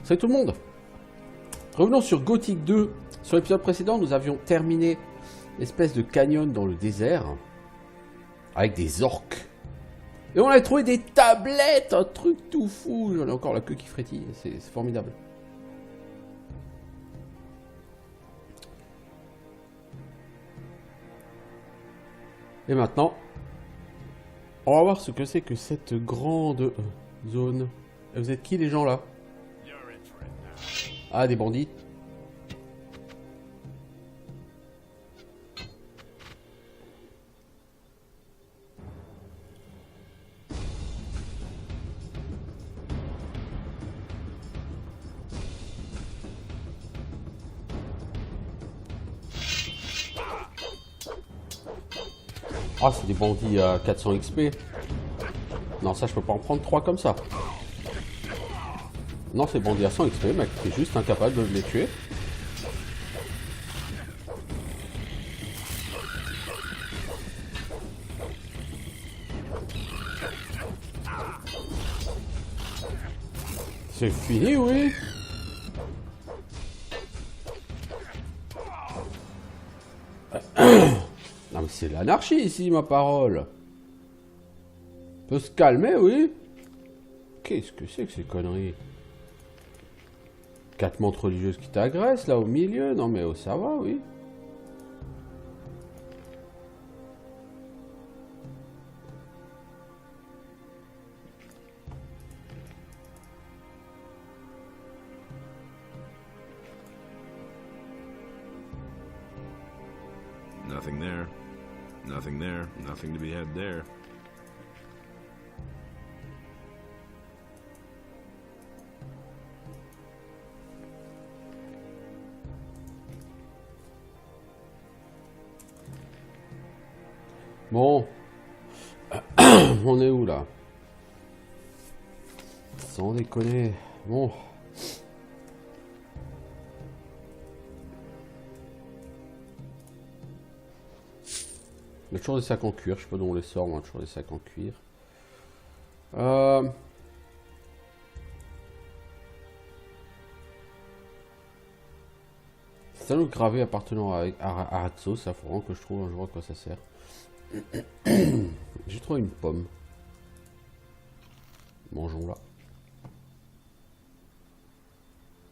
Salut tout le monde. Revenons sur Gothic 2. Sur l'épisode précédent, nous avions terminé l'espèce de canyon dans le désert avec des orques. Et on avait trouvé des tablettes, un truc tout fou. J'en ai encore la queue qui frétille, c'est formidable. Et maintenant, on va voir ce que c'est que cette grande zone. Et vous êtes qui les gens là? Ah, des bandits. Ah, c'est des bandits à 400 XP. Non, ça, je peux pas en prendre 3 comme ça. Non, c'est bandits à 100 XP, mec. T'es juste incapable de les tuer. C'est fini, oui. Non, mais c'est l'anarchie ici, ma parole. On peut se calmer, oui. Qu'est-ce que c'est que ces conneries? 4 montres religieuses qui t'agressent, là, au milieu. Non, mais oh, ça va, oui. Nothing there. Nothing there. Nothing to be had there. Bon. On est où, là? Sans déconner. Bon. Il y a toujours des sacs en cuir. Je sais pas d'où on les sort, moi. Toujours des sacs en cuir. C'est un autre gravé appartenant à Arazzo. Ça faut vraiment que je trouve un jour à quoi ça sert. J'ai trouvé une pomme. Mangeons-la.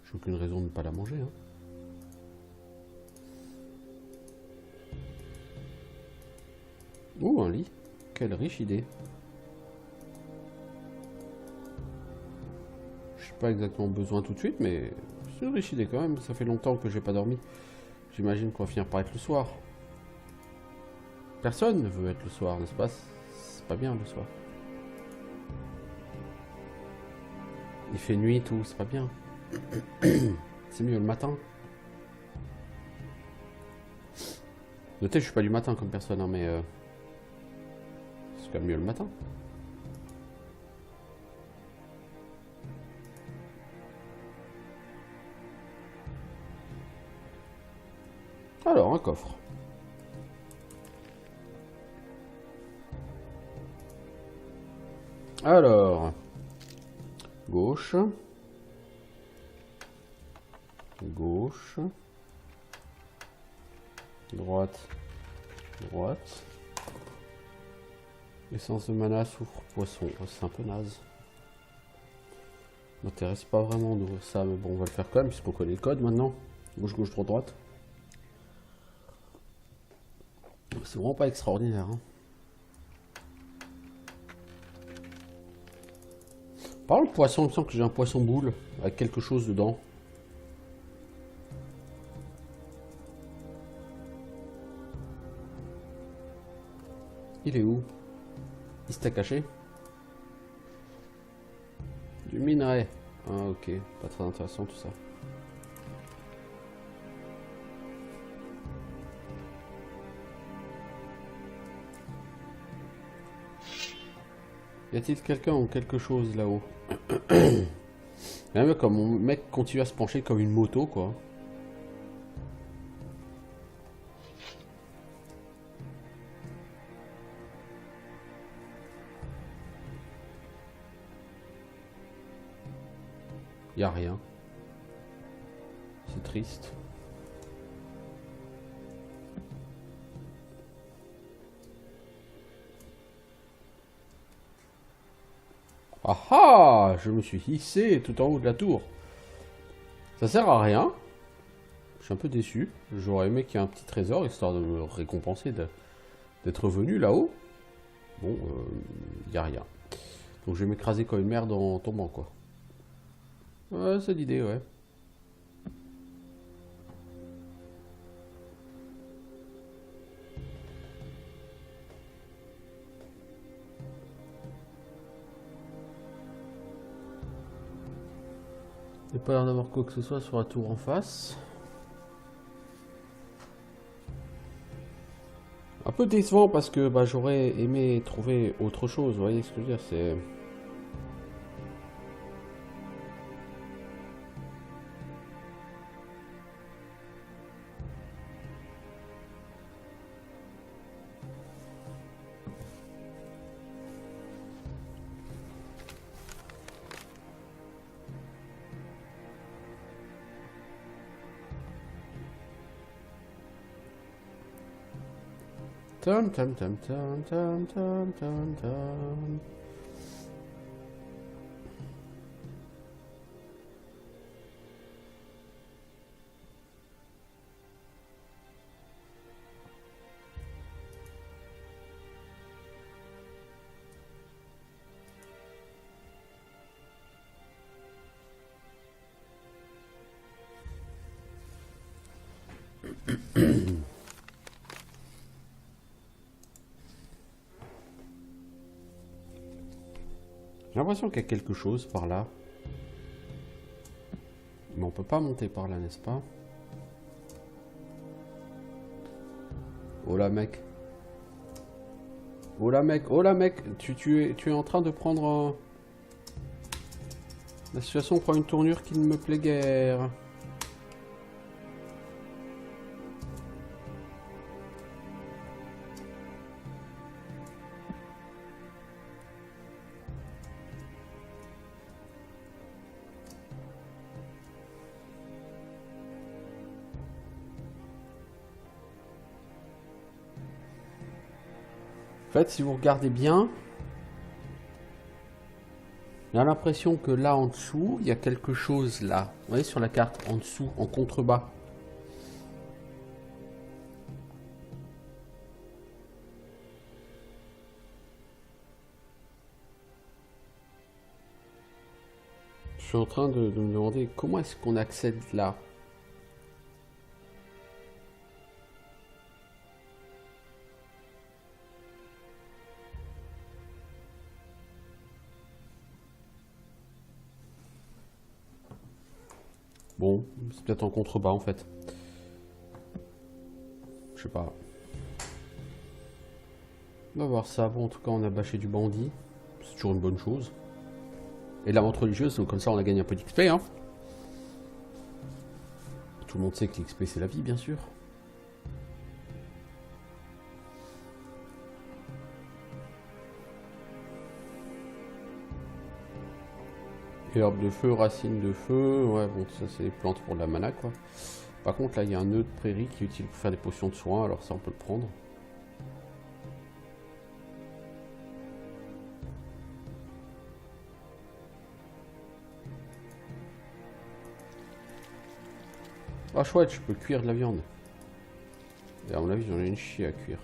J'ai aucune raison de ne pas la manger, hein. Ouh, un lit. Quelle riche idée. Je n'ai pas exactement besoin tout de suite, mais c'est une riche idée quand même. Ça fait longtemps que j'ai pas dormi. J'imagine qu'on va finir par être le soir. Personne ne veut être le soir, n'est-ce pas? C'est pas bien le soir. Il fait nuit, tout, c'est pas bien. C'est mieux le matin. Notez, je suis pas du matin comme personne, hein, mais c'est quand même mieux le matin. Alors, un coffre. Alors, gauche, gauche, droite, droite. Essence de mana, soufre, poisson. Oh, c'est un peu naze. M'intéresse pas vraiment de ça, mais bon, on va le faire quand même puisqu'on connaît le code maintenant. Gauche, gauche, droite, droite. C'est vraiment pas extraordinaire, hein. Par le poisson, il me semble que j'ai un poisson boule avec quelque chose dedans. Il est où? Il s'était caché? Du minerai. Ah ok, pas très intéressant tout ça. Y a-t-il quelqu'un ou quelque chose là-haut? Même comme mon mec continue à se pencher comme une moto, quoi. Y a rien. C'est triste. Ah ah! Je me suis hissé tout en haut de la tour. Ça sert à rien. Je suis un peu déçu. J'aurais aimé qu'il y ait un petit trésor, histoire de me récompenser d'être venu là-haut. Bon, y a rien. Donc je vais m'écraser comme une merde en tombant, quoi. Ouais, c'est l'idée, ouais. Il n'y a pas l'air d'avoir quoi que ce soit sur la tour en face. Un peu décevant parce que bah, j'aurais aimé trouver autre chose, vous voyez ce que je veux dire, c'est... Tam tam tam tam tam tam tam tam. J'ai l'impression qu'il y a quelque chose par là. Mais on peut pas monter par là, n'est-ce pas? Oh là mec. Oh là mec, oh là mec, tu es en train de prendre... La situation prend une tournure qui ne me plaît guère. En fait, si vous regardez bien, j'ai l'impression que là en dessous, il y a quelque chose là. Vous voyez sur la carte, en dessous, en contrebas. Je suis en train de me demander comment est-ce qu'on accède là. Bon, c'est peut-être en contrebas en fait. Je sais pas. On va voir ça. Bon, en tout cas, on a bâché du bandit. C'est toujours une bonne chose. Et la montre religieuse, donc comme ça, on a gagné un peu d'XP. Hein. Tout le monde sait que l'XP, c'est la vie, bien sûr. Herbe de feu, racine de feu. Ouais, bon, ça, c'est les plantes pour de la mana, quoi. Par contre, là, il y a un nœud de prairie qui est utile pour faire des potions de soins. Alors ça, on peut le prendre. Ah chouette, je peux cuire de la viande. Et à mon avis, j'en ai une chier à cuire.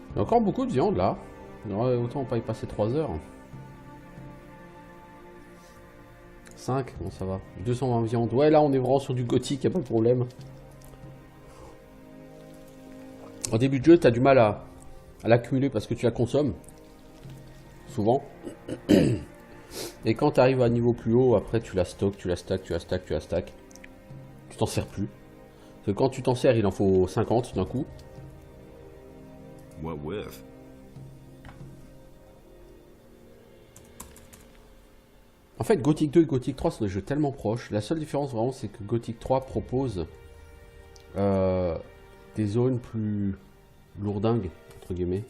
Il y a encore beaucoup de viande là. Autant on pas y passer 3 heures. 5, bon ça va. 220 viandes. Ouais, là on est vraiment sur du gothique, y a pas de problème. Au début de jeu, t'as du mal à l'accumuler parce que tu la consommes. Souvent. Et quand tu arrives à un niveau plus haut, après tu la stockes, tu la stacks, tu la stacks, tu la stacks. Tu t'en sers plus. Parce que quand tu t'en sers, il en faut 50 d'un coup. What with? En fait, Gothic 2 et Gothic 3 sont des jeux tellement proches. La seule différence vraiment, c'est que Gothic 3 propose des zones plus lourdingues, entre guillemets.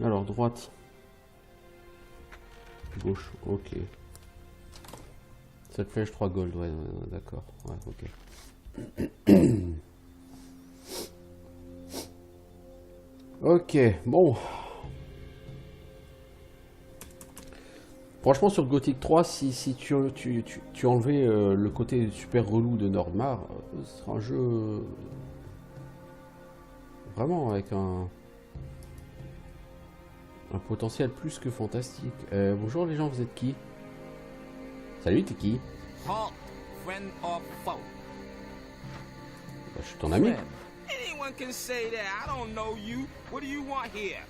Alors, droite. Gauche, ok. Cette flèche 3 gold, ouais, d'accord. Ouais, ok. Ok, bon. Franchement, sur Gothic 3, si tu enlevais le côté super relou de Nordmar, ce sera un jeu vraiment avec un potentiel plus que fantastique. Bonjour les gens, vous êtes qui? Salut, t'es qui? Halt, friend or foe? Bah, je suis ton ami. Anyone can say that. I don't know you. What do you want here?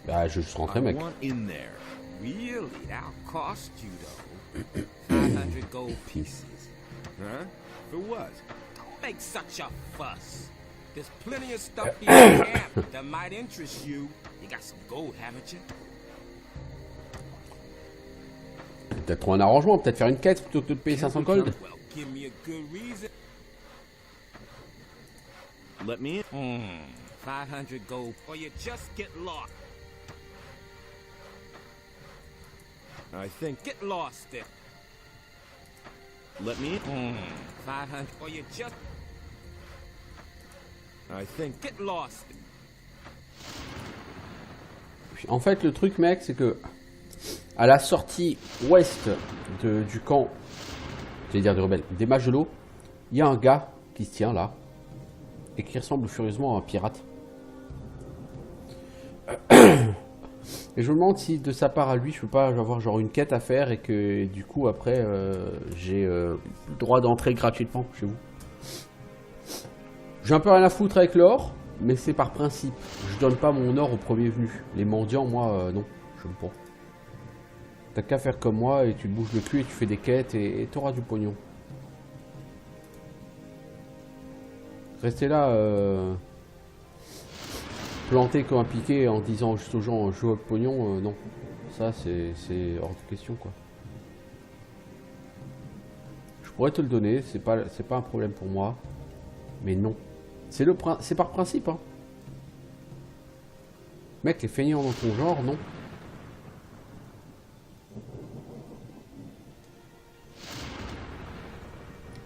Bah, je suis rentré, mec. Want in there. Really? That'll cost you though. 500 gold pieces. Huh? For what? Don't make such a fuss. There's plenty of stuff here in camp that might interest you. You got some gold, haven't you? Peut-être trouver un arrangement, peut-être faire une quête plutôt que de te payer 500 gold. Well, give me a good reason. Let me in. 500 gold, or you just get lost. I think. Get lost there. Let me in. 500, or you just I think. get lost. En fait, le truc, mec, c'est que à la sortie ouest du camp, j'allais dire des rebelles, des mages de l'eau, il y a un gars qui se tient là et qui ressemble furieusement à un pirate. Et je me demande si de sa part à lui, je peux pas avoir genre une quête à faire et que du coup après j'ai le droit d'entrer gratuitement chez vous. J'ai un peu rien à foutre avec l'or, mais c'est par principe. Je donne pas mon or au premier venu. Les mendiants, moi, non, je n'aime pas. T'as qu'à faire comme moi et tu te bouges le cul et tu fais des quêtes et t'auras du pognon. Rester là, planté comme un piqué en disant juste aux gens je veux votre pognon, non. Ça, c'est hors de question, quoi. Je pourrais te le donner, c'est pas un problème pour moi, mais non. C'est par principe, hein. Mec, les feignants dans ton genre, non.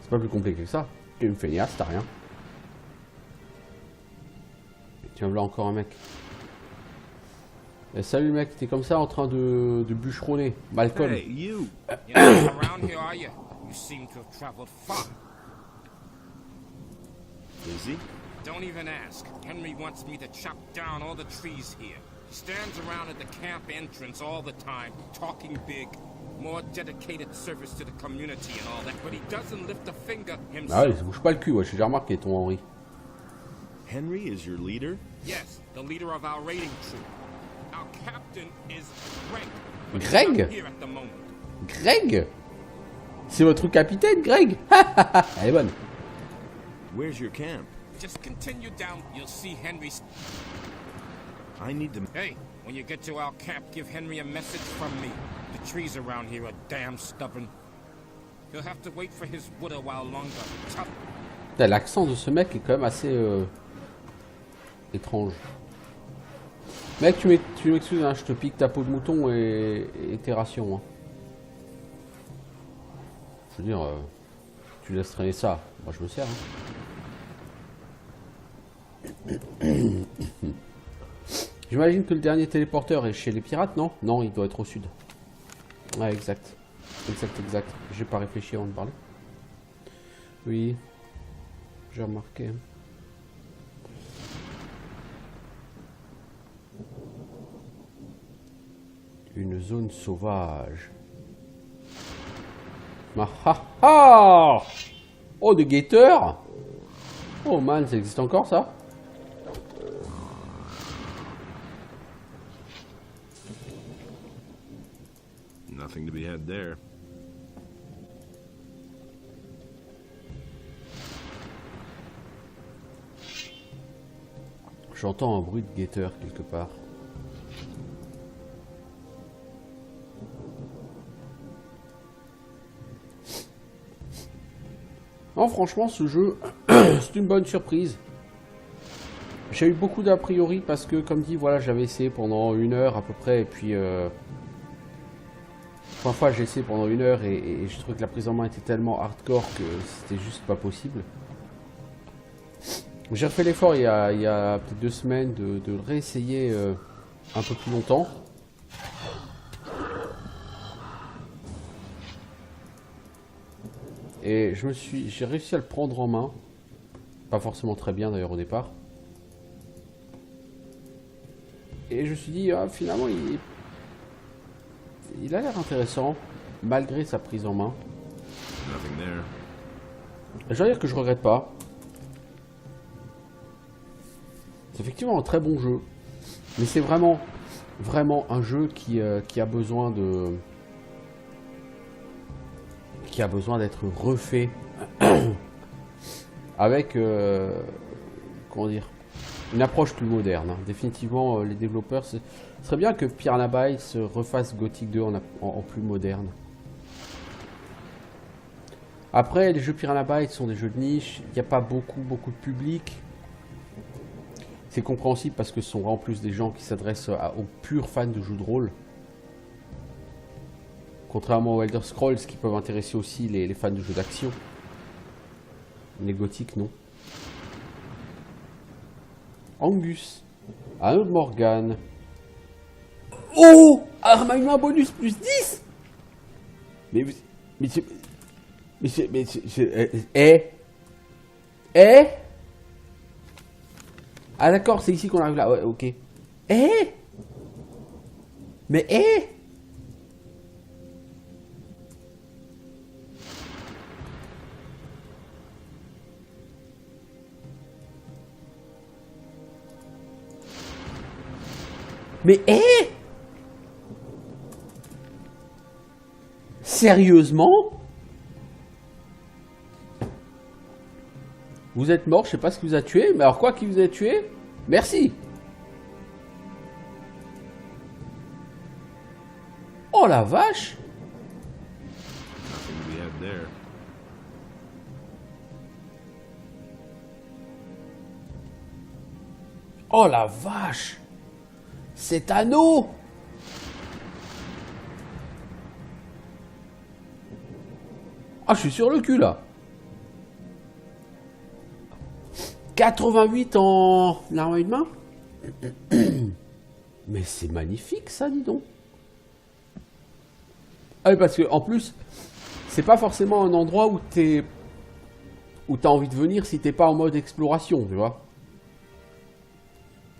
C'est pas plus compliqué que ça. T'es une feignasse, t'as rien. Tiens, voilà encore un mec. Salut mec, t'es comme ça en train de bûcheronner. Malcolm. Hey, you. You're not around here, are you? You seem to have traveled far. Is he? Don't even ask. Henry wants me to chop down all the trees here. He stands around at the camp entrance all the time, talking big. More dedicated service to the community and all that, but he doesn't lift a finger himself. Ah ouais, il se bouge pas le cul, ouais, j'ai déjà remarqué ton Henry. Henry is your leader? Yes, the leader of our raiding troop. Our captain is Greg. but he's Greg? not here at the moment. Greg? C'est votre capitaine, Greg? Elle est bonne. Where's your camp? Just continue down, you'll see Henry's... I need to... Hey, when you get to our camp, give Henry a message from me. The trees around here are damn stubborn. He'll have to wait for his wood a while longer. Tough. L'accent de ce mec est quand même assez étrange. Mec, tu m'excuses, hein, je te pique ta peau de mouton et tes rations. Hein. Je veux dire, tu laisses traîner ça. Moi, je me sers. Hein. J'imagine que le dernier téléporteur est chez les pirates, non? Non, il doit être au sud. Ouais, exact. Exact. J'ai pas réfléchi avant de parler. Oui. J'ai remarqué. Une zone sauvage. Ah ah ah! Oh, de guetteurs! Oh man, ça existe encore ça? Nothing to be had there. J'entends un bruit de guetteur quelque part. Non, franchement, ce jeu, c'est une bonne surprise. J'ai eu beaucoup d'a priori parce que, comme dit, voilà, j'avais essayé pendant 1 heure à peu près, et puis... Première fois, j'ai essayé pendant 1 heure, et je trouvais que la prise en main était tellement hardcore que c'était juste pas possible. J'ai refait l'effort il y a peut-être 2 semaines de le réessayer un peu plus longtemps. Et j'ai réussi à le prendre en main. Pas forcément très bien d'ailleurs au départ. Et je me suis dit, ah, finalement, il a l'air intéressant, malgré sa prise en main. Je dois dire que je regrette pas. C'est effectivement un très bon jeu. Mais c'est vraiment un jeu qui a besoin de... qui a besoin d'être refait avec comment dire, une approche plus moderne. Hein. Définitivement, les développeurs, ce serait bien que Piranha Bytes refasse Gothic 2 en plus moderne. Après, les jeux Piranha Bytes sont des jeux de niche, il n'y a pas beaucoup de public. C'est compréhensible parce que ce sont en plus des gens qui s'adressent aux purs fans de jeux de rôle. Contrairement aux Elder Scrolls qui peuvent intéresser aussi les fans de jeux d'action. Les gothiques, non. Angus. Anneau de Morgane. Oh! Armement bonus plus 10! Ah d'accord, c'est ici qu'on arrive là. Ouais, ok. Mais sérieusement? Vous êtes mort, je sais pas ce qui vous a tué, mais alors quoi qui vous a tué? Merci. Oh la vache. Oh la vache. Cet anneau. Ah, je suis sur le cul là. 88 en arme à une main. Mais c'est magnifique ça, dis donc. Ah oui, parce que en plus, c'est pas forcément un endroit où t'as envie de venir si t'es pas en mode exploration, tu vois.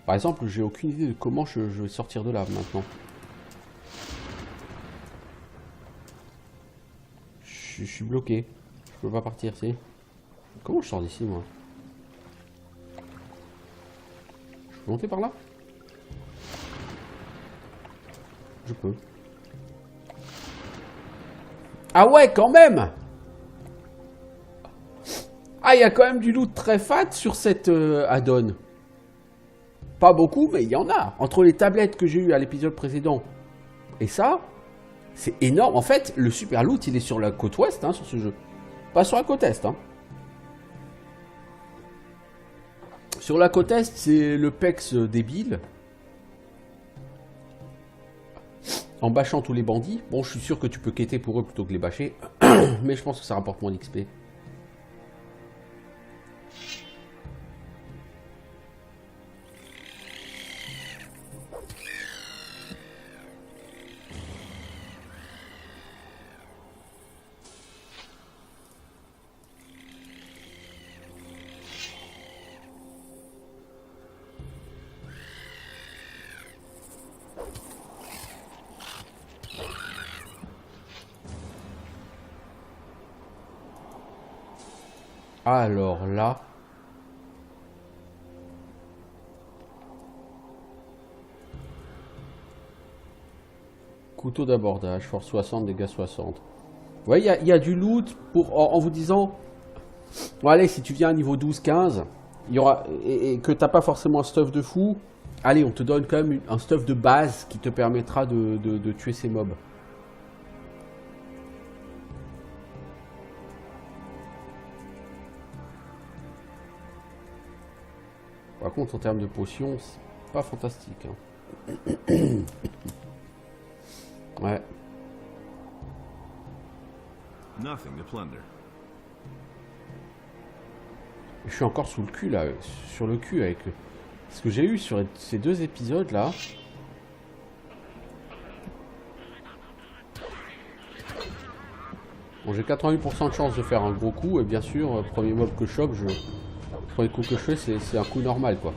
Par exemple, j'ai aucune idée de comment je vais sortir de là maintenant. Je suis bloqué. Je peux pas partir, si. Comment je sors d'ici, moi? Je peux monter par là? Je peux. Ah ouais, quand même! Ah, il y a quand même du loot très fat sur cette add-on. Pas beaucoup, mais il y en a. Entre les tablettes que j'ai eues à l'épisode précédent et ça, c'est énorme. En fait, le super loot, il est sur la côte ouest, hein, sur ce jeu. Pas sur la côte est, hein. Sur la côte est, c'est le PEX débile. En bâchant tous les bandits. Bon, je suis sûr que tu peux quêter pour eux plutôt que les bâcher. Mais je pense que ça rapporte moins d'XP. Alors là... Couteau d'abordage, force 60, dégâts 60. Ouais, il y a du loot pour, en vous disant... Bon allez, si tu viens à niveau 12-15, il y aura, et que t'as pas forcément un stuff de fou, allez, on te donne quand même un stuff de base qui te permettra de tuer ces mobs. Par contre, en termes de potions, c'est pas fantastique. Hein. Ouais. Nothing to plunder. Je suis encore sous le cul là, sur le cul avec ce que j'ai eu sur ces deux épisodes là. Bon, j'ai 88% de chance de faire un gros coup et bien sûr, premier mob que je chope, premier coup que je fais, c'est un coup normal quoi.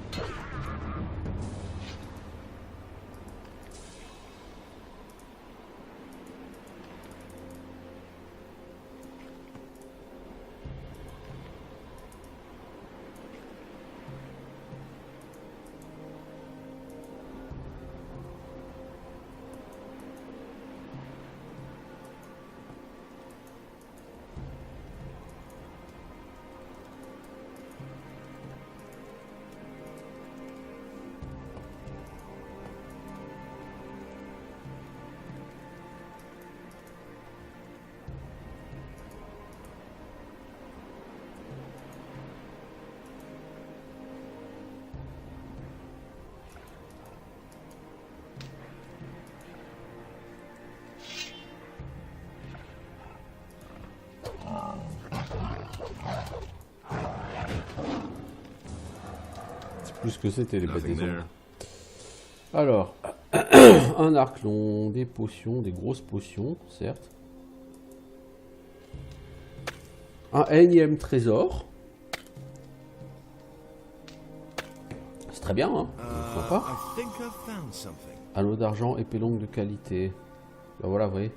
Plus que c'était les bêtes des ombres. Alors, un arc long, des potions, des grosses potions, certes. Un énième trésor. C'est très bien, hein. Sympa. Anneau d'argent, épée longue de qualité. Ben voilà, vrai.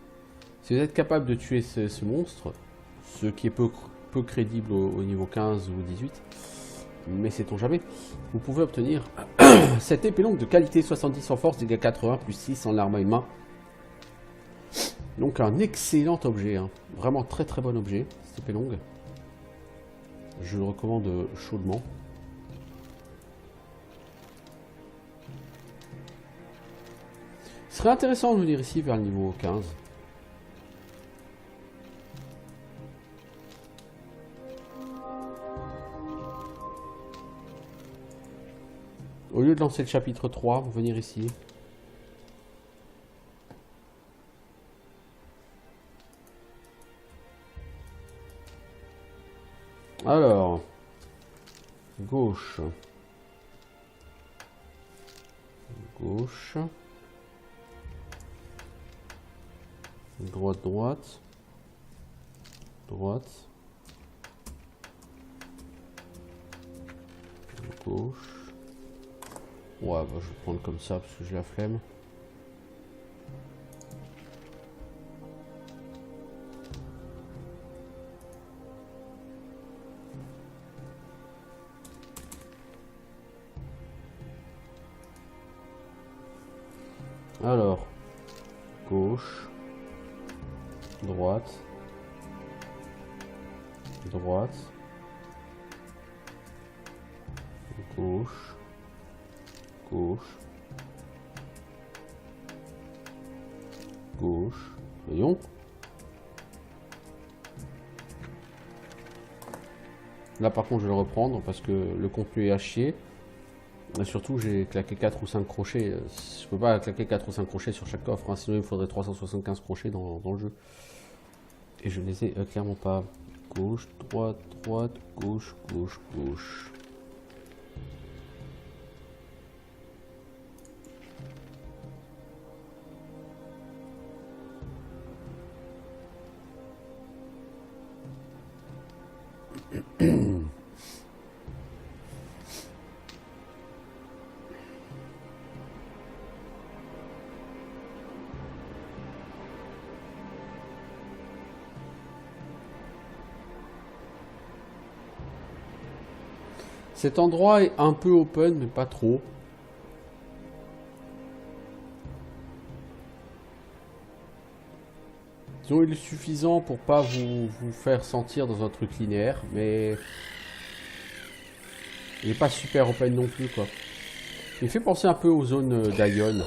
Si vous êtes capable de tuer ce monstre, ce qui est peu crédible au niveau 15 ou 18, mais sait-on jamais, vous pouvez obtenir cette épée longue de qualité 70 en force, dégâts 80, plus 6 en arme à une main. Donc un excellent objet, hein. Vraiment très très bon objet, cette épée longue. Je le recommande chaudement. Ce serait intéressant de venir ici vers le niveau 15. Au lieu de lancer le chapitre 3, vous venir ici. Alors, gauche. Gauche. Droite, droite. Droite. Gauche. Ouais, bah, je vais prendre comme ça parce que j'ai la flemme. Alors, gauche, droite, droite, gauche, Gauche. Gauche. Voyons. Là par contre je vais le reprendre parce que le contenu est à chier. Et surtout j'ai claqué 4 ou 5 crochets. Je peux pas claquer 4 ou 5 crochets sur chaque coffre, hein, sinon il me faudrait 375 crochets dans le jeu. Et je ne les ai clairement pas. Gauche, droite, droite, gauche, gauche, gauche. Cet endroit est un peu open, mais pas trop. Disons, il est suffisant pour pas vous faire sentir dans un truc linéaire, mais il n'est pas super open non plus, quoi. Il fait penser un peu aux zones d'Ion,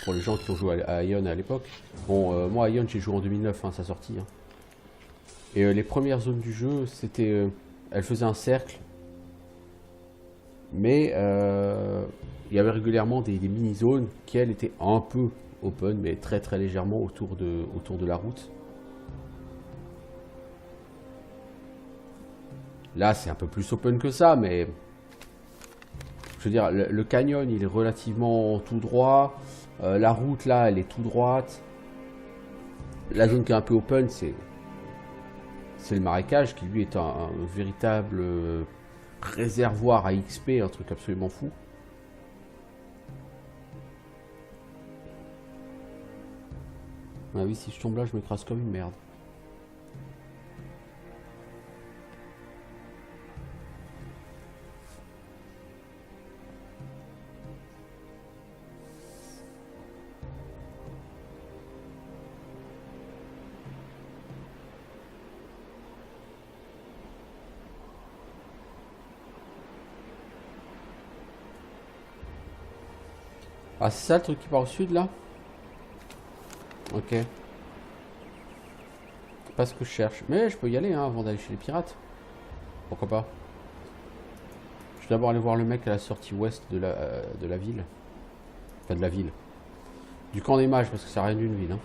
pour les gens qui ont joué à Ion à l'époque. Bon, moi, Ion, j'ai joué en 2009, hein, sa sortie. Hein. Et les premières zones du jeu, c'était... elles faisaient un cercle. Mais il y avait régulièrement des mini-zones qui, elles, étaient un peu open, mais très très légèrement autour de la route. Là, c'est un peu plus open que ça, mais... Je veux dire, le canyon, il est relativement tout droit. La route, là, elle est tout droite. La zone qui est un peu open, c'est le marécage, qui lui est un véritable... réservoir à XP, un truc absolument fou. Ah oui, si je tombe là, je m'écrase comme une merde. Ah, c'est ça le truc qui part au sud là? Ok. C'est pas ce que je cherche. Mais je peux y aller hein, avant d'aller chez les pirates. Pourquoi pas? Je vais d'abord aller voir le mec à la sortie ouest de la ville. Enfin de la ville. Du camp des mages parce que ça n'a rien d'une ville. Hein.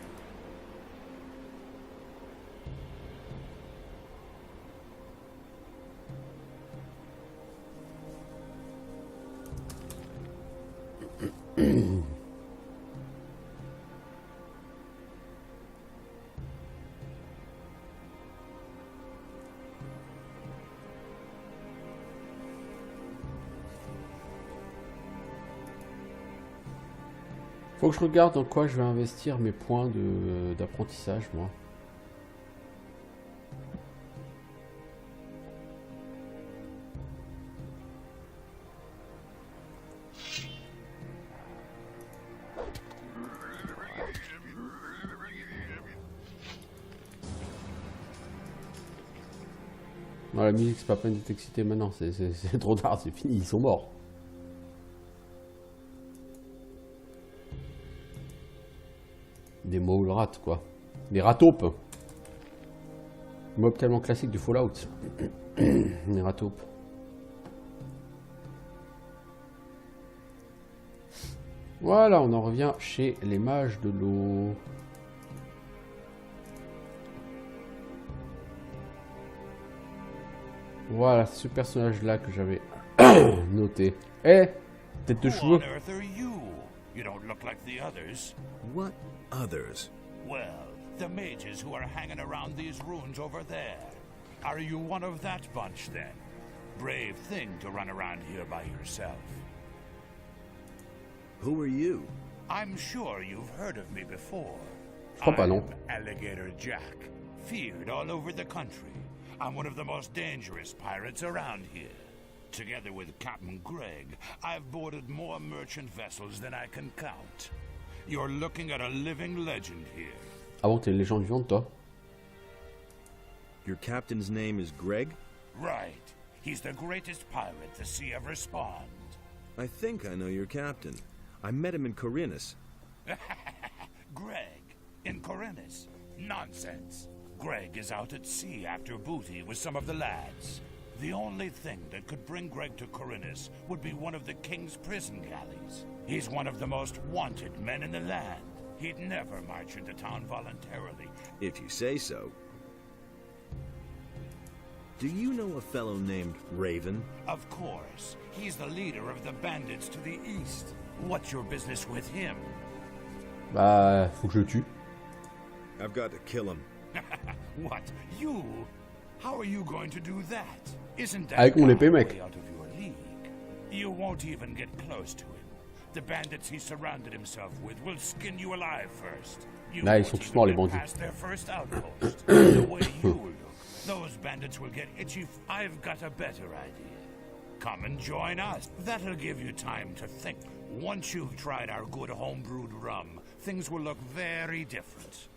Faut que je regarde dans quoi je vais investir mes points d'apprentissage, moi. Non, la musique, c'est pas peine d'être excité maintenant, c'est trop tard, c'est fini, ils sont morts. Des maules rats, quoi. Des rataupes. Mob tellement classique du Fallout. Des rataupes. Voilà, on en revient chez les mages de l'eau. Voilà, ce personnage-là que j'avais noté. Eh, tête de cheveux. You don't look like the others. What others? Well, the mages who are hanging around these ruins over there. Are you one of that bunch, then? Brave thing to run around here by yourself. Who are you? I'm sure you've heard of me before. Je crois pas, non. I'm Alligator Jack, feared all over the country. I'm one of the most dangerous pirates around here. Together with Captain Greg, I've boarded more merchant vessels than I can count. You're looking at a living legend here. Ah bon, t'es une légende vivante, toi? Your captain's name is Greg? Right. He's the greatest pirate the sea ever spawned. I think I know your captain. I met him in Corinus. Greg, in Corinus. Nonsense. Greg is out at sea after booty with some of the lads. The only thing that could bring Greg to Corinus would be one of the king's prison galleys. He's one of the most wanted men in the land. He'd never march into town voluntarily. If you say so. Do you know a fellow named Raven? Of course. He's the leader of the bandits to the east. What's your business with him? Bah, faut que je le tue. I've got to kill him. What? You? How are you going to do that? Isn't that Avec mon épée, guy mec. way out of your league? You won't even get close to him. The bandits he surrounded himself with will skin you alive first. You Là, ils won't sont tous even morts, les get bandits. past their first outpost. The way you look, those bandits will get itchy. I've got a better idea. Come and join us. That'll give you time to think. Once you've tried our good homebrewed rum, things will look very different.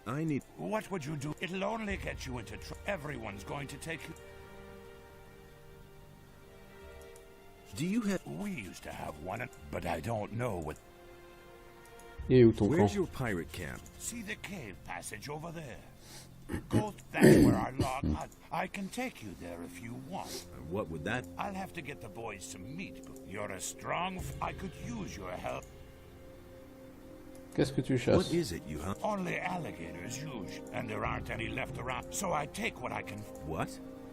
I need... What would you do? It'll only get you into trouble. Everyone's going to take you. Do you have... We used to have one, but I don't know what. Il est où ton Where's camp? your pirate camp? See the cave passage over there? Go. That's where our log hut. I can take you there if you want. What would that... I'll have to get the boys some meat. You're a strong. I could use your help. Qu'est-ce que tu What chasses? is it you hunt? Only alligators use, and there aren't any left around. So I take what I can. What?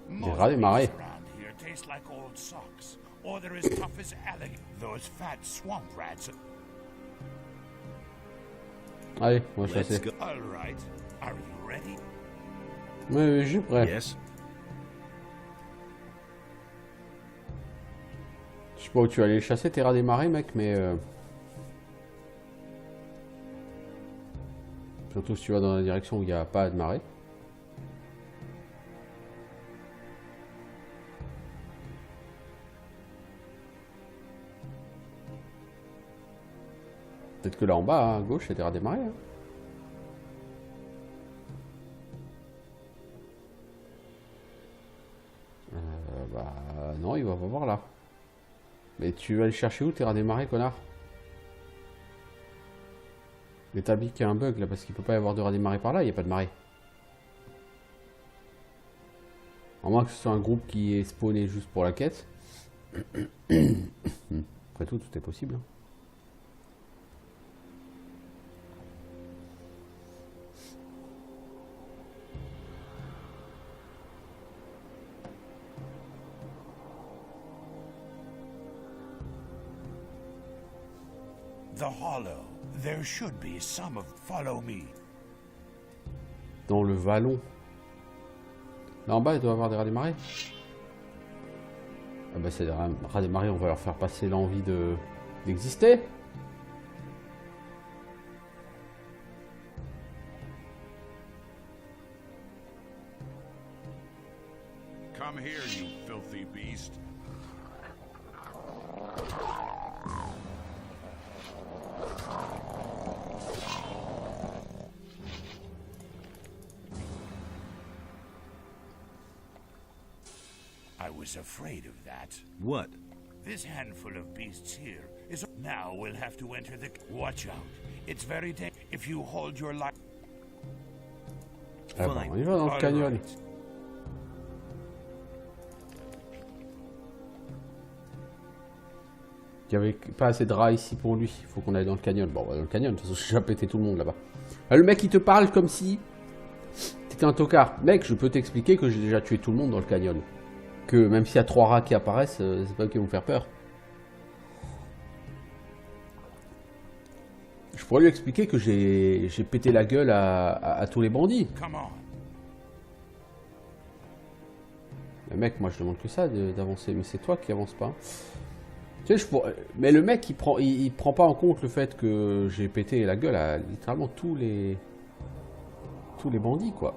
Most rats des marais. meats around here taste like old socks, or they're as tough as alligators. Those fat swamp rats. Allez, on va Let's chasser. go. All right. Are you ready? Oui, je suis prêt. Yes. Je sais pas où tu vas aller chasser, tes rats des marais, mec, mais... Surtout si tu vas dans la direction où il n'y a pas de marée. Peut-être que là en bas, à gauche, il y a des rats des marais. Hein. Bah non, il va pas voir là. Mais tu vas aller chercher où tes rats des marais, connard? Établis qu'il y a un bug là parce qu'il peut pas y avoir de rat des marées par là, il n'y a pas de marée. À moins que ce soit un groupe qui est spawné juste pour la quête. Après tout est possible. Hein. The hollow. There should be some of. Follow me. Dans le vallon. Là en bas, il doit y avoir des rats des marées. Ah bah c'est des rats des marées, on va leur faire passer l'envie d'exister. Come here, you filthy beast. I was afraid of that. What? This handful of beasts here is. Now we'll have to enter the. Watch out. It's very dangerous. If you hold your life. Ah bah, on y va dans le canyon. Il n'y avait pas assez de rats ici pour lui. Il faut qu'on aille dans le canyon. Bon, on va dans le canyon. De toute façon, j'ai déjà pété tout le monde là-bas. Ah, le mec, il te parle comme si t'étais un tocard. Mec, je peux t'expliquer que j'ai déjà tué tout le monde dans le canyon. Que même s'il y a 3 rats qui apparaissent, c'est pas eux qui vont me faire peur. Je pourrais lui expliquer que j'ai pété la gueule à tous les bandits. Come on. Mais mec, moi je demande que ça d'avancer. Mais c'est toi qui avance pas. Tu sais, mais le mec, il prend pas en compte le fait que j'ai pété la gueule à littéralement tous les bandits, quoi.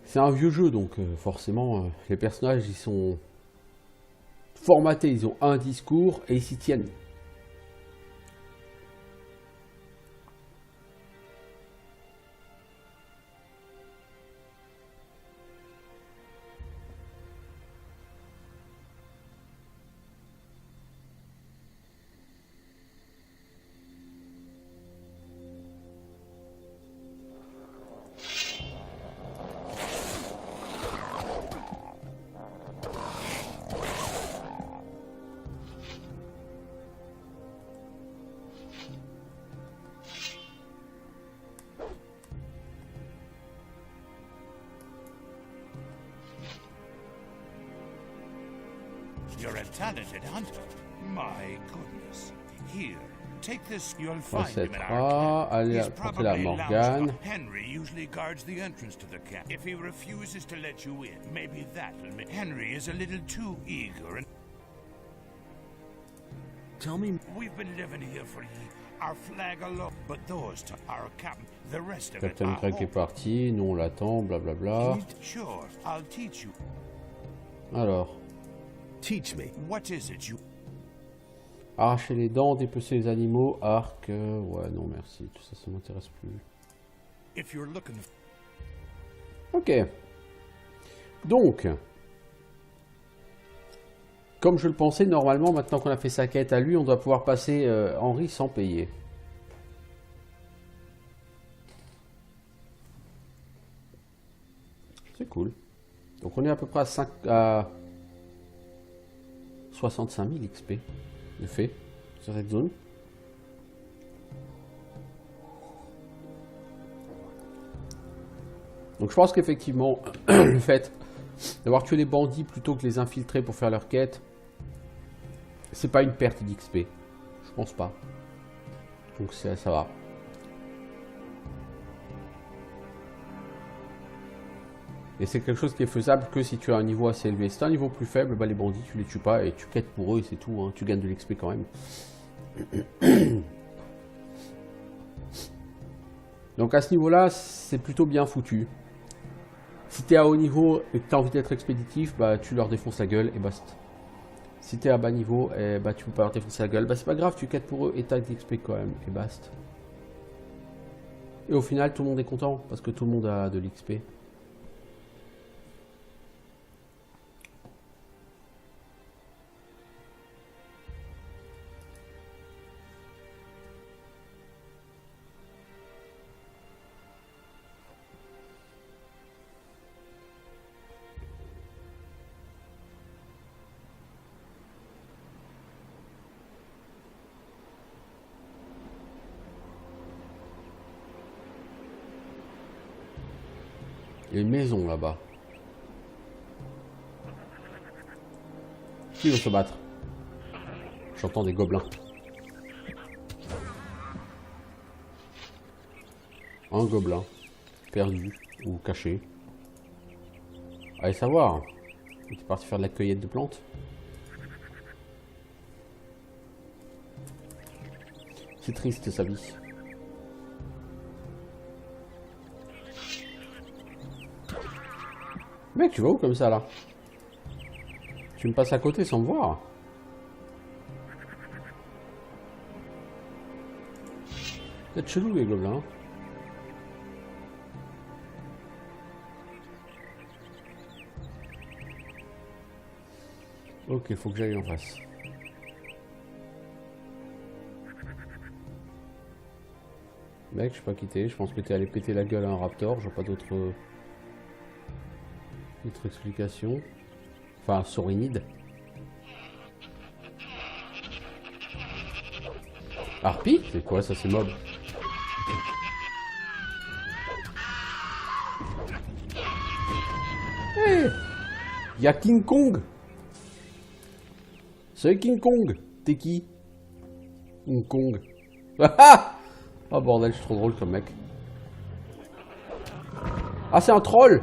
C'est un vieux jeu, donc forcément, les personnages, ils sont formatés, ils ont un discours et ils s'y tiennent. You're a talented hunter. My goodness. Here, take this. You'll Ouais, find c'est him in our trois. camp. Allez, He's apporter la probably Morgane. lounged. Henry usually guards the entrance to the camp. If he refuses to let you in, maybe that'll make. Henry is a little too eager and. Tell me. We've been living here for our flag alone, but those two, our captain, the rest of it. Captain Greg est parti. Nous, on l'attend. Blablabla. Sure, I'll teach you. Alors. Teach me. What is it you? Arracher les dents, dépecer les animaux, arc. Ouais, non, merci. Tout ça, ça m'intéresse plus. If you're looking. Ok. Donc. Comme je le pensais, normalement, maintenant qu'on a fait sa quête à lui, on doit pouvoir passer Henry sans payer. C'est cool. Donc on est à peu près à 65 000 XP de fait sur cette zone. Donc je pense qu'effectivement, le fait d'avoir tué les bandits plutôt que les infiltrer pour faire leur quête, c'est pas une perte d'XP. Je pense pas. Donc ça va. Et c'est quelque chose qui est faisable que si tu as un niveau assez élevé. Si tu as un niveau plus faible, bah les bandits tu les tues pas et tu quêtes pour eux et c'est tout. Hein. Tu gagnes de l'XP quand même. Donc à ce niveau-là, c'est plutôt bien foutu. Si tu es à haut niveau et que tu as envie d'être expéditif, bah tu leur défonces la gueule et basta. Si tu es à bas niveau, bah tu peux pas leur défoncer la gueule. Bah c'est pas grave, tu quêtes pour eux et tu as de l'XP quand même et basta. Et au final, tout le monde est content parce que tout le monde a de l'XP. Il y a une maison là-bas. Qui veut se battre? J'entends des gobelins. Un gobelin. Perdu. Ou caché. Allez savoir. Il est parti faire de la cueillette de plantes. C'est triste sa vie. Mec, tu vas où comme ça là? Tu me passes à côté sans me voir? Vous êtes chelou les gobelins. Ok, faut que j'aille en face. Mec, je suis pas quitté. Je pense que t'es allé péter la gueule à un raptor. J'ai pas d'autre explication. Enfin, saurinide. Harpie? C'est quoi ça? C'est mob. Hey, y a King Kong. C'est King Kong. T'es qui? King Kong. Oh bordel, je suis trop drôle comme mec. Ah, c'est un troll.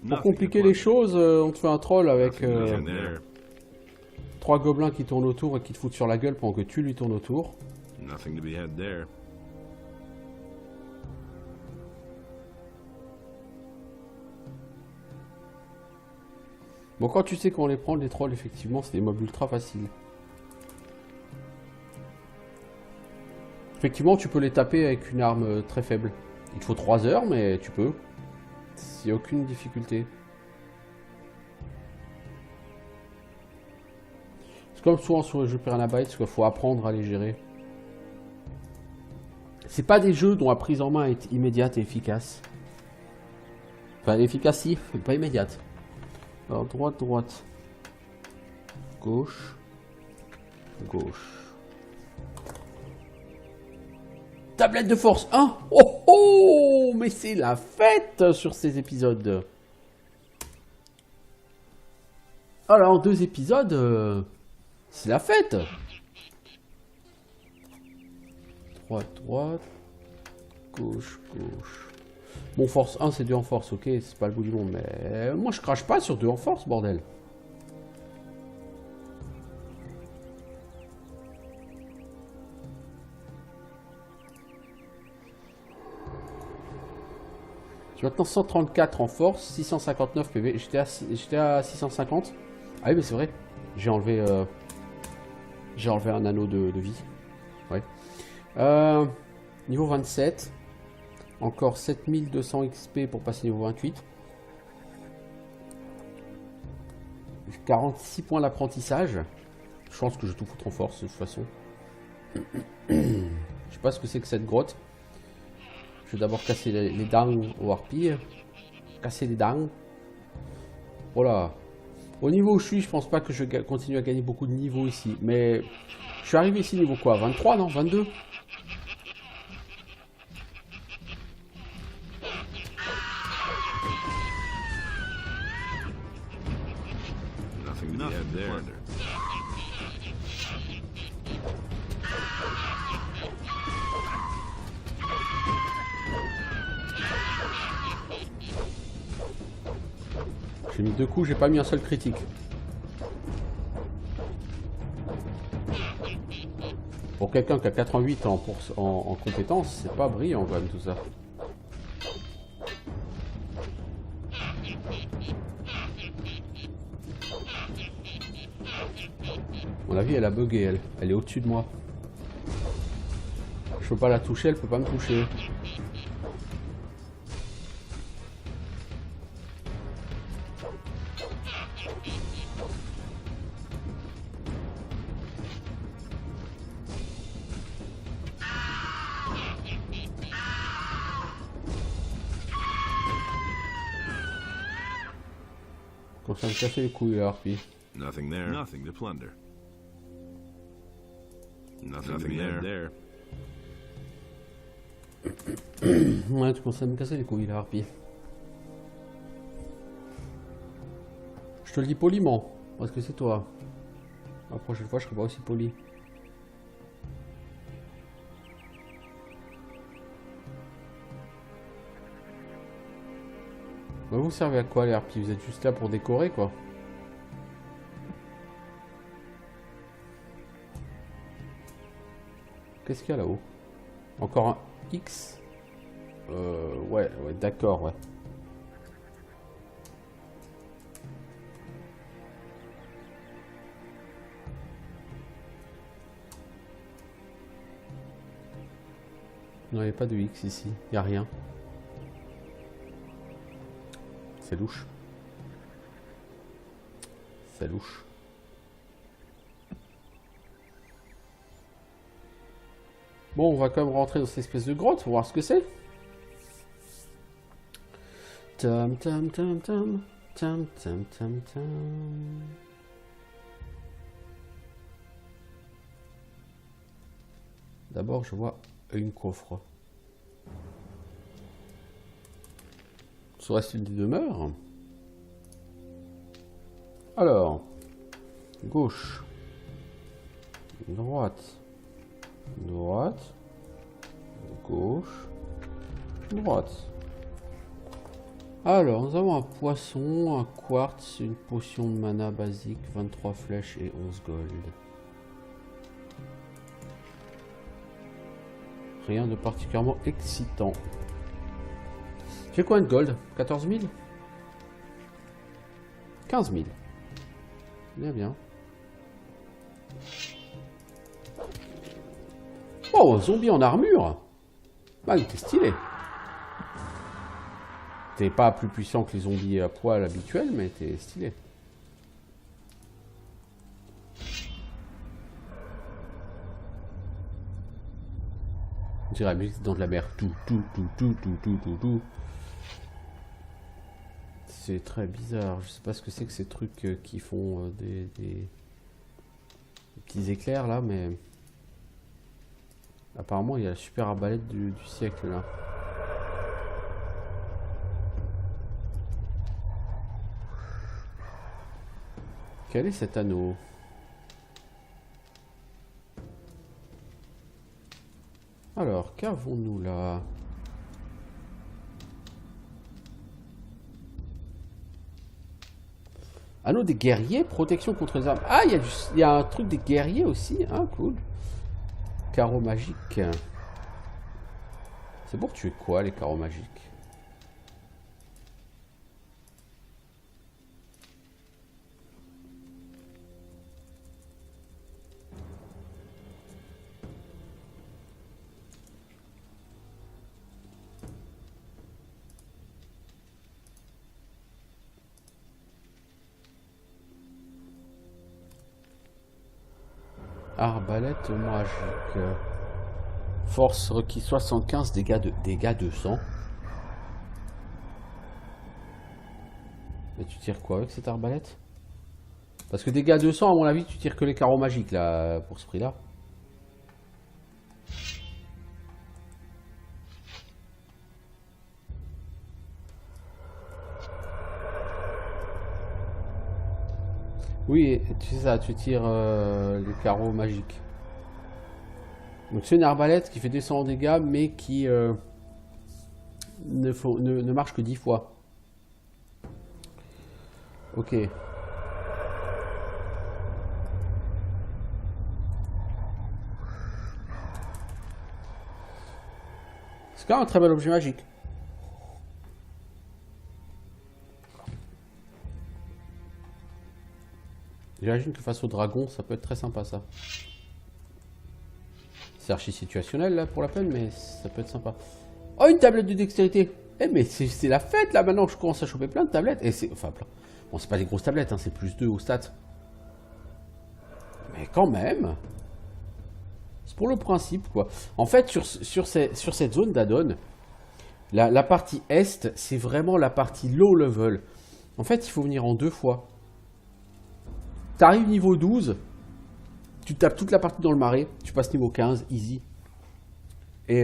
Pour compliquer les choses, on te fait un troll avec 3 gobelins qui tournent autour et qui te foutent sur la gueule pendant que tu lui tournes autour. Nothing to be had there. Bon, quand tu sais comment les prendre, les trolls, effectivement, c'est des mobs ultra faciles. Effectivement, tu peux les taper avec une arme très faible. Il te faut 3 heures, mais tu peux. Il n'y a aucune difficulté. C'est comme souvent sur les jeux Piranha Bytes, qu'il faut apprendre à les gérer. C'est pas des jeux dont la prise en main est immédiate et efficace. Enfin, efficace si, mais pas immédiate. Alors, droite, droite. Gauche. Gauche. Tablette de force 1. Oh oh, mais c'est la fête sur ces épisodes. Alors, en 2 épisodes, c'est la fête. Droite, droite. Gauche, gauche. Bon, force 1, c'est 2 en force, ok, c'est pas le bout du monde, mais moi je crache pas sur 2 en force, bordel. J'ai maintenant 134 en force, 659 PV. J'étais à 650. Ah oui, mais c'est vrai. J'ai enlevé un anneau de vie. Ouais. Niveau 27. Encore 7200 XP pour passer niveau 28. 46 points d'apprentissage. Je pense que je vais tout foutre en force de toute façon. Je sais pas ce que c'est que cette grotte. Je vais d'abord casser les dents au harpie. Casser les dents. Voilà. Au niveau où je suis, je pense pas que je vais continuer à gagner beaucoup de niveaux ici. Mais je suis arrivé ici niveau quoi? 23 non? 22? Nothing to be had there. J'ai mis 2 coups, j'ai pas mis un seul critique. Pour quelqu'un qui a 88 en compétences, c'est pas brillant quand même tout ça. À mon avis, elle a bugué, elle. Elle est au-dessus de moi. Je peux pas la toucher, elle peut pas me toucher. Quand ça me casser les couilles là, Harpie. Nothing there. Nothing to plunder. Nothing to be had there. Ouais, tu commences à me casser les couilles là, Harpie. Je te le dis poliment, parce que c'est toi. La prochaine fois, je serai pas aussi poli. Bah, vous servez à quoi les harpies? Vous êtes juste là pour décorer quoi. Qu'est-ce qu'il y a là-haut? Encore un X? Ouais, d'accord, ouais. Non, il n'y a pas de X ici, il n'y a rien. C'est louche. C'est louche. Bon, on va quand même rentrer dans cette espèce de grotte pour voir ce que c'est. Tam tam tam tam tam tam tam tam. D'abord, je vois une coffre. Serait-ce une des demeures? Alors, gauche, droite, droite, gauche, droite. Alors, nous avons un poisson, un quartz, une potion de mana basique, 23 flèches et 11 gold. Rien de particulièrement excitant. J'ai combien de gold? 14 000? 15 000. Bien, bien. Oh, zombie en armure! Bah, il était stylé. T'es pas plus puissant que les zombies à poil habituels, mais t'es stylé. dirait la musique dans de la mer. Tout. C'est très bizarre. Je sais pas ce que c'est que ces trucs qui font des petits éclairs là, mais apparemment il y a la super arbalète du siècle là. Quel est cet anneau? Alors, qu'avons-nous là? Anneau des guerriers, protection contre les armes. Ah, il y a un truc des guerriers aussi. Ah, cool. Carreau magique. C'est pour tuer quoi, les carreaux magiques? Arbalète magique. Force requis 75, dégâts 200. Et tu tires quoi avec cette arbalète? Parce que dégâts 200, à mon avis, tu tires que les carreaux magiques là, pour ce prix-là. Oui, tu sais ça, tu tires les carreaux magiques. Donc c'est une arbalète qui fait 200 dégâts, mais qui ne marche que 10 fois. Ok. C'est quand même un très bel objet magique. J'imagine que face au dragon, ça peut être très sympa ça. C'est archi situationnel là pour la peine, mais ça peut être sympa. Oh, une tablette de dextérité! Eh, mais c'est la fête là maintenant, je commence à choper plein de tablettes. Et c'est. Enfin, plein. Bon, c'est pas des grosses tablettes, hein, c'est plus 2 au stats. Mais quand même! C'est pour le principe quoi. En fait, sur cette zone d'addon, la partie est, c'est vraiment la partie low level. En fait, il faut venir en 2 fois. T'arrives niveau 12, tu tapes toute la partie dans le marais, tu passes niveau 15, easy. Et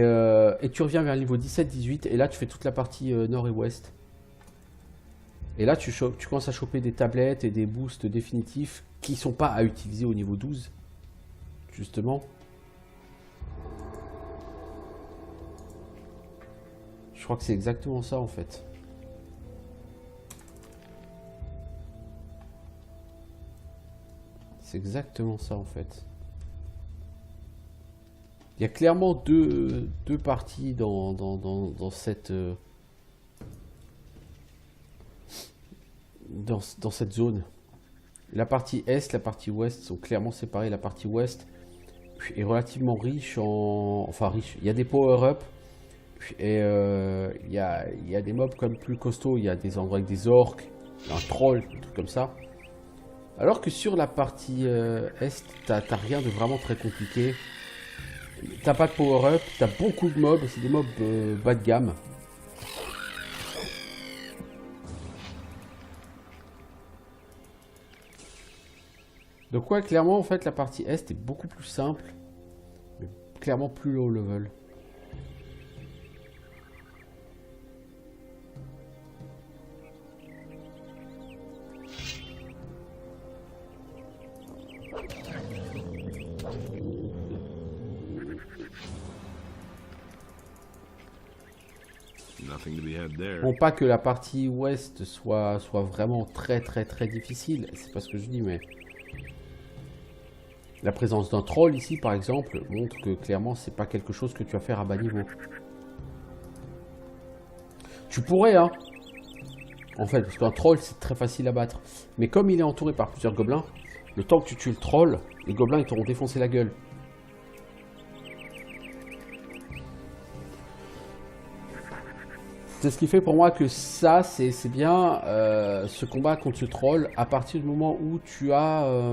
tu reviens vers le niveau 17-18, et là tu fais toute la partie nord et ouest. Et là tu commences à choper des tablettes et des boosts définitifs qui sont pas à utiliser au niveau 12. Justement. Je crois que c'est exactement ça en fait. C'est exactement ça en fait. Il y a clairement deux parties dans cette dans cette zone. La partie est, la partie ouest sont clairement séparées. La partie ouest est relativement riche en... Enfin riche, il y a des power-up. Et il y a des mobs quand même plus costauds. Il y a des endroits avec des orques, un troll, des trucs comme ça. Alors que sur la partie est, t'as rien de vraiment très compliqué. T'as pas de power-up, t'as beaucoup de mobs, c'est des mobs bas de gamme. Donc ouais, clairement en fait la partie est est beaucoup plus simple, mais clairement plus low level. Bon, pas que la partie ouest soit vraiment très difficile, c'est pas ce que je dis, mais la présence d'un troll ici par exemple montre que clairement c'est pas quelque chose que tu vas faire à bas niveau. Tu pourrais hein, en fait, parce qu'un troll c'est très facile à battre, mais comme il est entouré par plusieurs gobelins, le temps que tu tues le troll, les gobelins ils t'auront défoncé la gueule. C'est ce qui fait pour moi que ça, c'est bien ce combat contre ce troll à partir du moment où tu as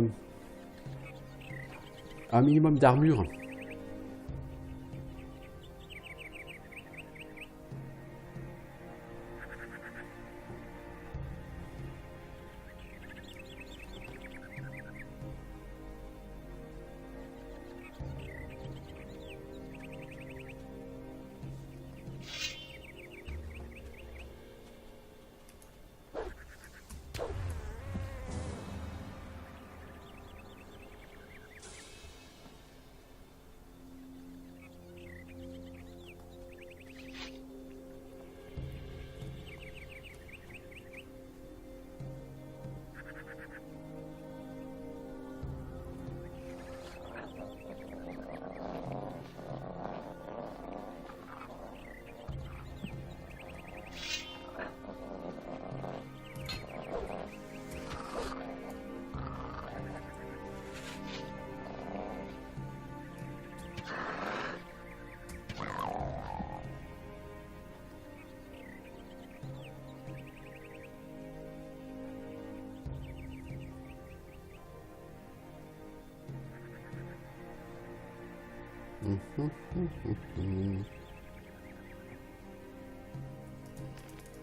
un minimum d'armure.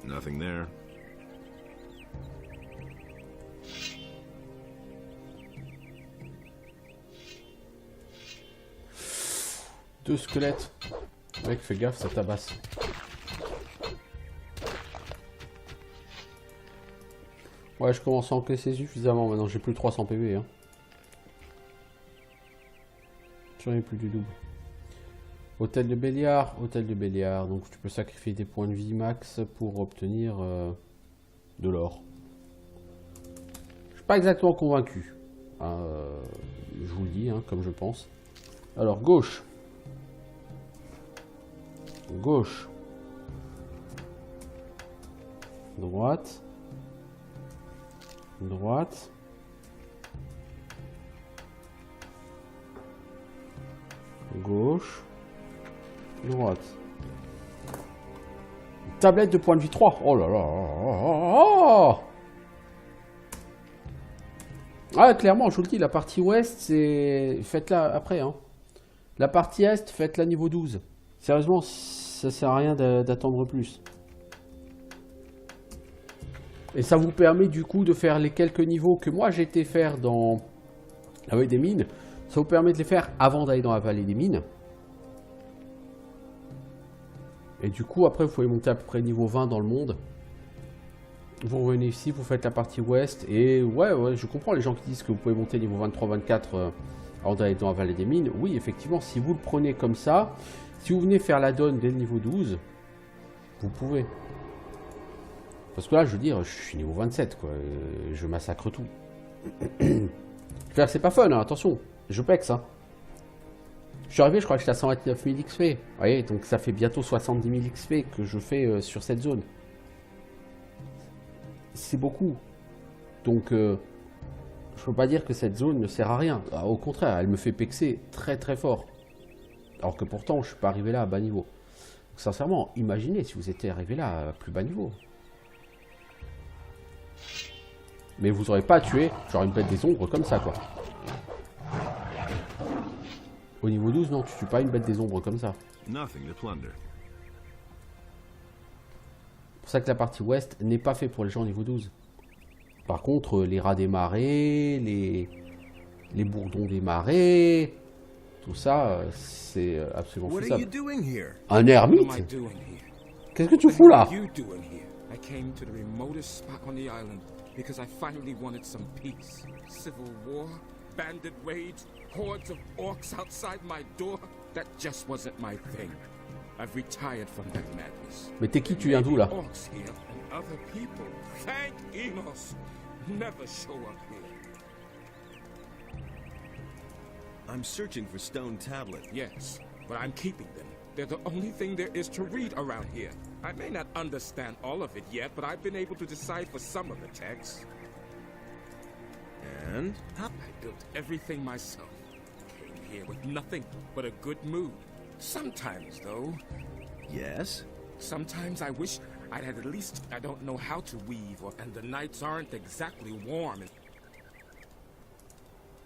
Nothing there. Deux squelettes. Mec, fais gaffe, ça tabasse. Ouais, je commence à encaisser suffisamment maintenant. J'ai plus 300 PV. Hein. J'en ai plus du double. Hôtel de Béliard. Hôtel de Béliard. Donc tu peux sacrifier des points de vie max pour obtenir de l'or. Je suis pas exactement convaincu. Je vous le dis, hein, comme je pense. Alors, gauche. Gauche. Droite. Droite. Gauche. Droite. Tablette de point de vie 3. Oh là là. Oh, ah, clairement, je vous le dis, la partie ouest, c'est... Faites-la après, hein. La partie est, faites-la niveau 12. Sérieusement, ça sert à rien d'attendre plus. Et ça vous permet du coup de faire les quelques niveaux que moi j'ai été faire dans la vallée des mines. Ça vous permet de les faire avant d'aller dans la vallée des mines. Et du coup, après, vous pouvez monter à peu près niveau 20 dans le monde. Vous revenez ici, vous faites la partie ouest. Et ouais, je comprends les gens qui disent que vous pouvez monter niveau 23-24 avant d'aller dans la vallée des mines. Oui, effectivement, si vous le prenez comme ça, si vous venez faire la donne dès le niveau 12, vous pouvez. Parce que là, je veux dire, je suis niveau 27, quoi. Je massacre tout. C'est pas fun, hein, attention. Je pexe, hein. Je suis arrivé, je crois que j'étais à 129 000 XP. Vous voyez, donc ça fait bientôt 70 000 XP que je fais sur cette zone. C'est beaucoup. Donc, je peux pas dire que cette zone ne sert à rien. Ah, au contraire, elle me fait pexer très très fort. Alors que pourtant, je suis pas arrivé là à bas niveau. Donc, sincèrement, imaginez si vous étiez arrivé là à plus bas niveau. Mais vous n'aurez pas tué genre une bête des ombres comme ça, quoi. Au niveau 12, non, tu tues pas une bête des ombres comme ça. Nothing to plunder. C'est pour ça que la partie ouest n'est pas faite pour les gens au niveau 12. Par contre, les rats des marais, les bourdons des marais, tout ça, c'est absolument faisable. Un ermite? Qu'est-ce que tu fous là? I came to the remotest spot on the island because I finally wanted some peace. Civil war, bandit raids, hordes of orcs outside my door. That just wasn't my thing. I've retired from that madness. Mais t'es qui, tu viens d'où là? Orcs here and other people. Thank Enos. Never show up here. I'm searching for stone tablets. Yes, but I'm keeping them. They're the only thing there is to read around here. I may not understand all of it yet, but I've been able to decipher some of the text. And? I built everything myself. Came here with nothing but a good mood. Sometimes, though. Yes? Sometimes I wish I'd had at least... I don't know how to weave, and the nights aren't exactly warm.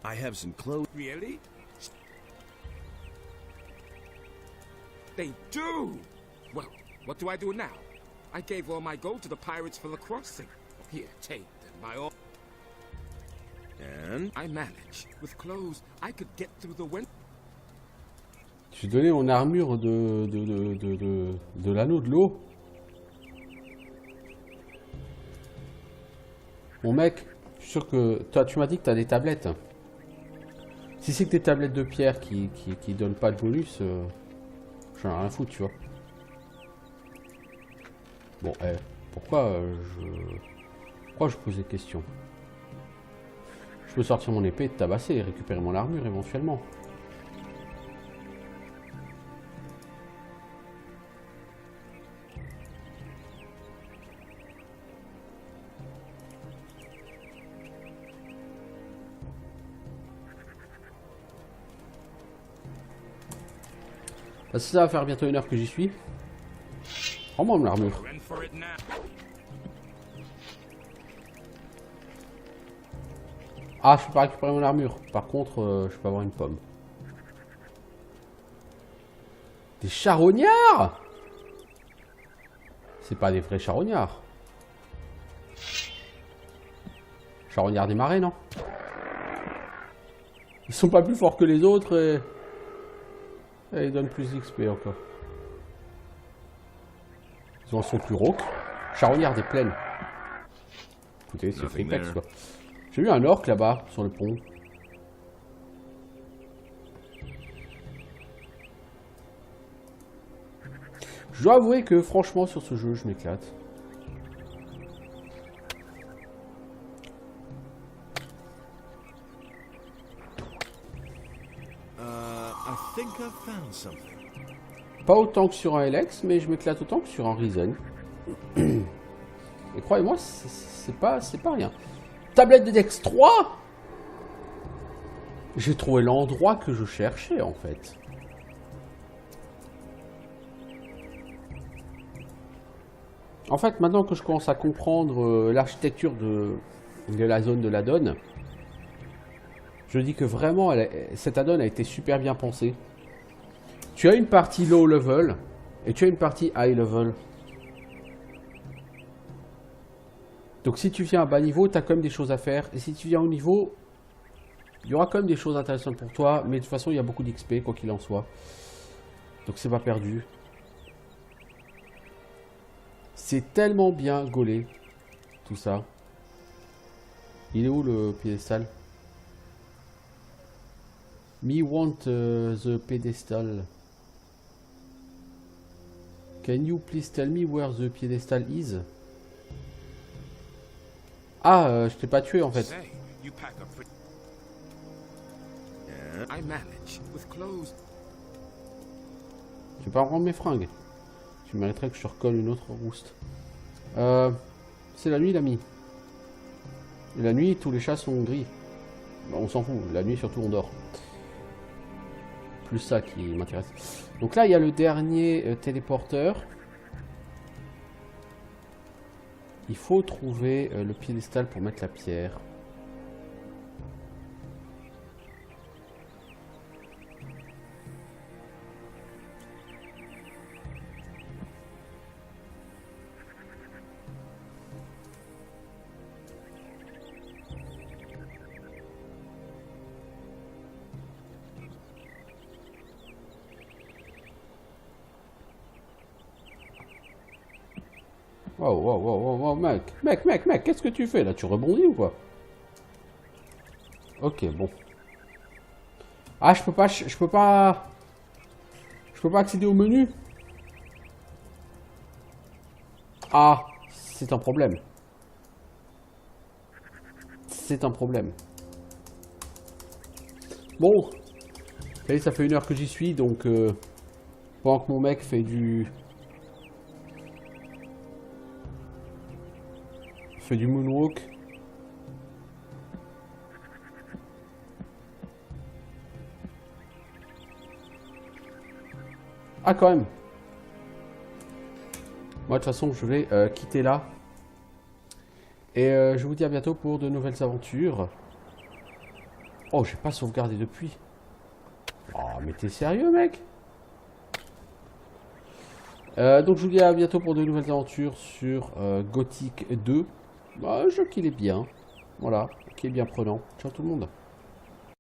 I have some clothes. Really? They do! Well, what do I do now? I gave all my gold to the pirates for the crossing. Here, take them by all... And? I manage. With clothes, I could get through the winter. Tu donnais mon armure de l'anneau de l'eau. Mon mec, je suis sûr que... Toi, tu m'as dit que tu as des tablettes. Si c'est que des tablettes de pierre qui donnent pas de bonus, j'en ai rien à foutre, tu vois. Bon, pourquoi je pose des questions? Je peux sortir mon épée et te tabasser et récupérer mon armure éventuellement. Ça va faire bientôt 1 heure que j'y suis. Rends-moi mon armure. Ah, je peux pas récupérer mon armure. Par contre, je peux avoir une pomme. Des charognards? C'est pas des vrais charognards. Charognards des marais, non? Ils sont pas plus forts que les autres et ils donnent plus d'XP encore. Ils en sont plus rauques. Charognards des plaines. Écoutez, c'est Flipex quoi. J'ai vu un orc là-bas sur le pont. Je dois avouer que franchement sur ce jeu je m'éclate. I think I found something. Pas autant que sur un LX, mais je m'éclate autant que sur un Ryzen. Et croyez-moi, c'est pas rien. Tablette de Dex 3. J'ai trouvé l'endroit que je cherchais en fait. En fait, maintenant que je commence à comprendre l'architecture de la zone de l'addon, je dis que vraiment, cette addon a été super bien pensée. Tu as une partie low level et tu as une partie high level. Donc si tu viens à bas niveau, tu as quand même des choses à faire. Et si tu viens au niveau, il y aura quand même des choses intéressantes pour toi. Mais de toute façon, il y a beaucoup d'XP, quoi qu'il en soit. Donc c'est pas perdu. C'est tellement bien gaulé, tout ça. Il est où le piédestal? Me want the pedestal. Can you please tell me where the pedestal is? Ah, je t'ai pas tué en fait. Say, you pack up for... I manage with clothes. Tu peux pas me rendre mes fringues. Tu mériterais que je te recolle une autre rouste. C'est la nuit, l'ami. Et la nuit, tous les chats sont gris. Bah, on s'en fout. La nuit, surtout, on dort. Plus ça qui m'intéresse. Donc là, il y a le dernier téléporteur. Il faut trouver le piédestal pour mettre la pierre. Wow, mec, qu'est-ce que tu fais là? Tu rebondis ou quoi? Ok, bon. Ah, je peux pas accéder au menu? Ah, c'est un problème. C'est un problème. Bon. Allez, ça fait 1 heure que j'y suis, donc... pendant que mon mec fait du moonwalk. Ah, quand même. Moi, de toute façon, je vais quitter là. Et je vous dis à bientôt pour de nouvelles aventures. Oh, j'ai pas sauvegardé depuis. Oh, mais t'es sérieux, mec? Donc, je vous dis à bientôt pour de nouvelles aventures sur Gothic 2. Bah, un jeu qui est bien. Voilà, qui est bien prenant. Ciao tout le monde.